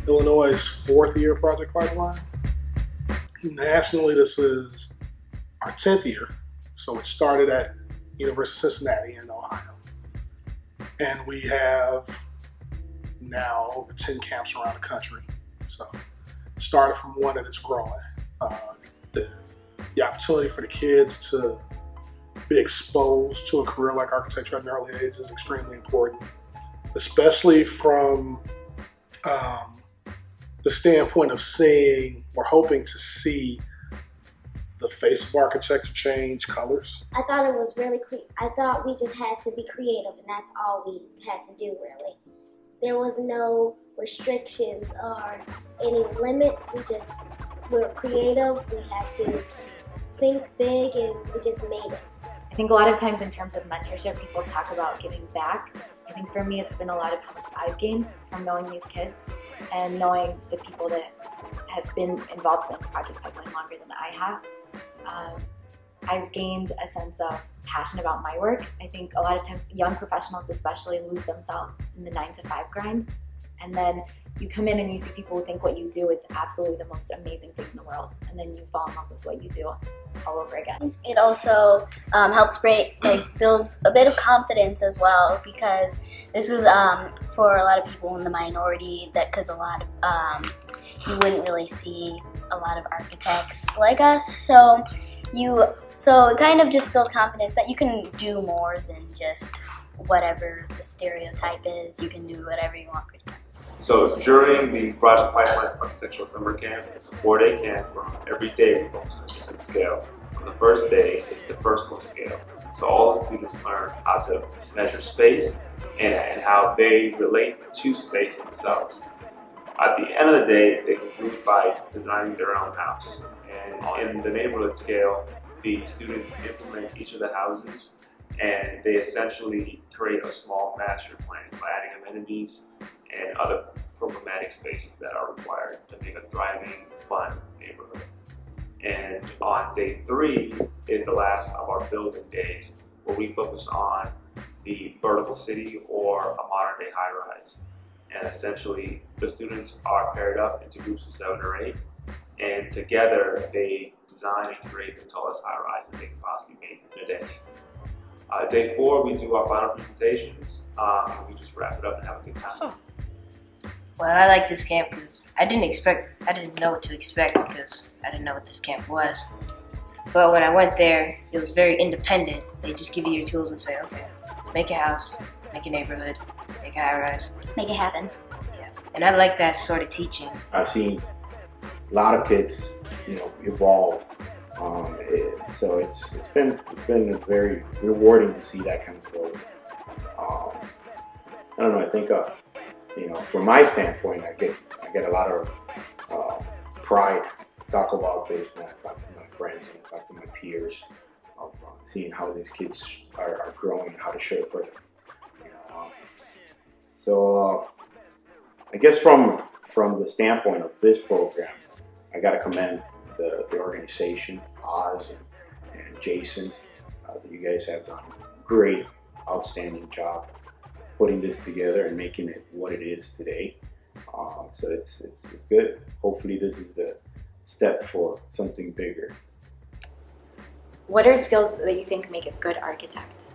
Illinois' fourth year project pipeline. Nationally, this is our 10th year. So it started at University of Cincinnati in Ohio. And we have now over 10 camps around the country. So it started from one and it's growing. The opportunity for the kids to be exposed to a career like architecture at an early age is extremely important, especially from the standpoint of seeing, or hoping to see, the face of architecture change colors. I thought it was really I thought we just had to be creative, and that's all we had to do, really. There was no restrictions or any limits. We were creative. We had to think big, and we just made it. I think a lot of times in terms of mentorship, people talk about giving back. I think for me, it's been a lot of how much I've gained from knowing these kids and knowing the people that have been involved in Project Pipeline longer than I have. I've gained a sense of passion about my work. I think a lot of times young professionals especially lose themselves in the 9-to-5 grind. And then you come in and you see people who think what you do is absolutely the most amazing thing in the world. And then you fall in love with what you do all over again. It also helps build a bit of confidence as well, because this is for a lot of people in the minority, because a lot of you wouldn't really see a lot of architects like us. So it kind of just builds confidence that you can do more than just whatever the stereotype is. You can do whatever you want pretty much. So during the Project Pipeline Architectural Summer Camp, it's a 4-day camp where every day we focus on a different scale. On the first day, it's the personal scale. So all the students learn how to measure space and how they relate to space themselves. At the end of the day, they conclude by designing their own house. And in the neighborhood scale, the students implement each of the houses, and they essentially create a small master plan by adding amenities and other programmatic spaces that are required to make a thriving, fun neighborhood. And on day 3 is the last of our building days, where we focus on the vertical city or a modern day high-rise. And essentially, the students are paired up into groups of 7 or 8, and together they design and create the tallest high-rise that they can possibly make in a day. Day 4, we do our final presentations, and we just wrap it up and have a good time. Awesome. Well, I like this camp because I didn't know what to expect because I didn't know what this camp was. But when I went there, it was very independent. They just give you your tools and say, okay, make a house, make a neighborhood, make a high-rise. Make it happen. Yeah, and I like that sort of teaching. I've seen a lot of kids, evolve. So it's been very rewarding to see that kind of growth. I don't know. I think from my standpoint, I get a lot of pride to talk about this when I talk to my friends and I talk to my peers of seeing how these kids are growing, how to show it for them. So I guess from the standpoint of this program, I got to commend the organization, Oz and Jason. You guys have done a great, outstanding job putting this together and making it what it is today. So it's good. Hopefully this is the step for something bigger. What are skills that you think make a good architect?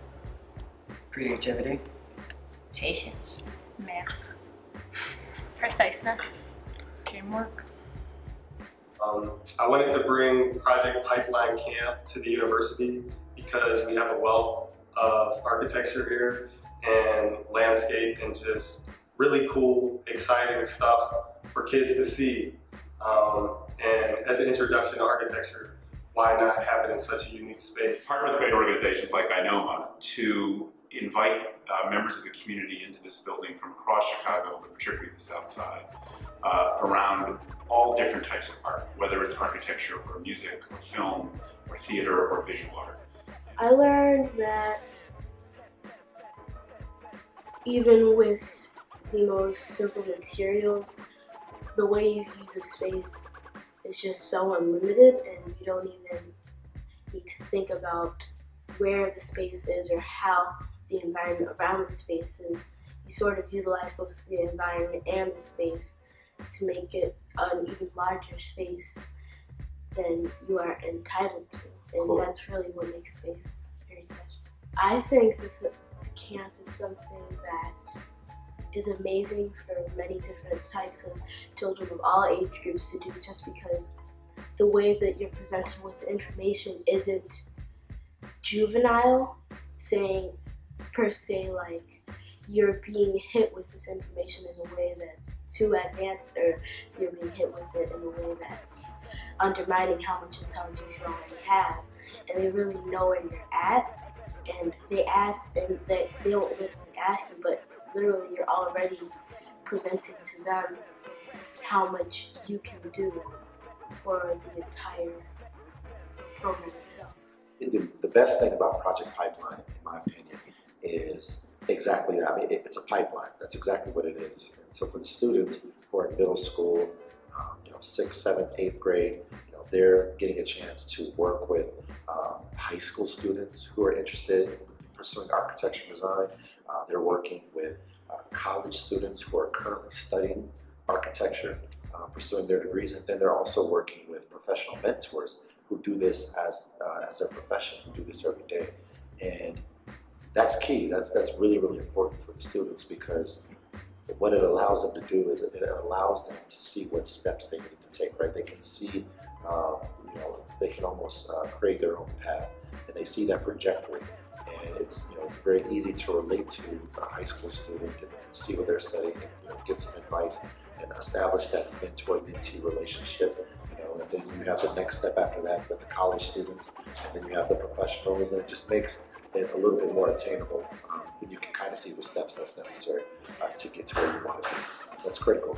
Creativity. Patience. Math. Preciseness. Teamwork. I wanted to bring Project Pipeline Camp to the university because we have a wealth of architecture here and landscape and just really cool, exciting stuff for kids to see. And as an introduction to architecture, why not have it in such a unique space? Partner with great organizations like I-NOMA to invite members of the community into this building from across Chicago, but particularly the South Side, around all different types of art, whether it's architecture or music or film or theater or visual art. I learned that even with the most simple materials. The way you use a space is just so unlimited, and you don't even need to think about where the space is or how the environment around the space is. You sort of utilize both the environment and the space to make it an even larger space than you are entitled to. And Cool. That's really what makes space very special. I think that the camp is something that is amazing for many different types of children of all age groups to do, just because the way that you're presented with information isn't juvenile, saying per se like you're being hit with this information in a way that's too advanced, or you're being hit with it in a way that's undermining how much intelligence you already have. And they really know where you're at, and they ask, and they don't literally ask you, but literally you're already presenting to them how much you can do for the entire program itself. The best thing about Project Pipeline, in my opinion, is exactly that. I mean, it's a pipeline. That's exactly what it is. And so for the students who are in middle school, 6th, 7th, 8th grade, they're getting a chance to work with high school students who are interested in pursuing architecture and design. They're working with college students who are currently studying architecture, pursuing their degrees, and then they're also working with professional mentors who do this as a profession, who do this every day. And that's key. That's really, really important for the students, because what it allows them to do is it allows them to see what steps they need to take, right? They can see, they can almost create their own path, and they see that trajectory. And it's very easy to relate to a high school student and see what they're studying, and get some advice and establish that mentor-mentee relationship. And then you have the next step after that with the college students, and then you have the professionals, and it just makes it a little bit more attainable when you can kind of see the steps that's necessary to get to where you want to be. That's critical.